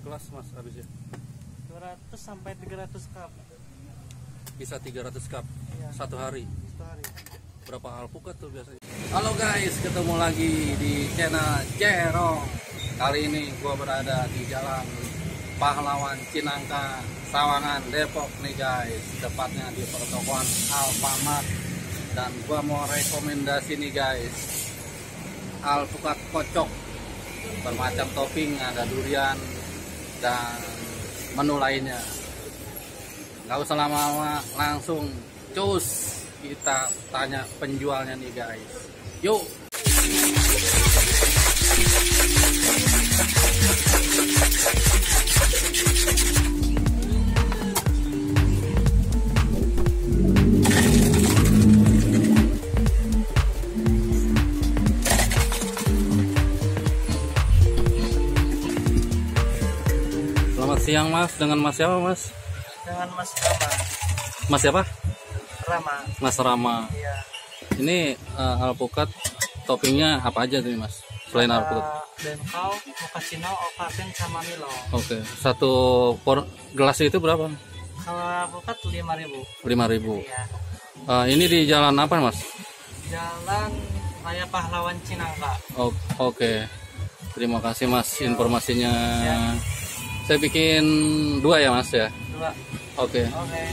gelas mas habisnya? 200 sampai 300 cup. Bisa 300 cup Iya. satu hari. Satu hari. Berapa alpukat tuh biasanya? Halo guys, ketemu lagi di channel Cerong. Kali ini gua berada di Jalan Pahlawan Cinangka, Sawangan, Depok nih guys. Tepatnya di pertokoan Alfamart. Dan gua mau rekomendasi nih guys, alpukat kocok bermacam topping, ada durian dan menu lainnya. Nggak usah lama-lama, langsung cus kita tanya penjualnya nih guys. Yuk. Selamat siang mas, dengan mas siapa mas? Dengan Mas Rama. Mas siapa? Rama. Mas Rama. Iya. Ini alpukat toppingnya apa aja tuh mas? Selain alpukat? Bengkau, mochaccino, Ovaltine, sama Milo. Oke, satu gelas itu berapa? Kalau alpukat 5.000. 5.000. Iya. Ini di jalan apa mas? Jalan Raya Pahlawan Cinangka. Oke. Terima kasih mas informasinya. Ya. Saya bikin 2 ya mas ya. 2. Oke. Oke.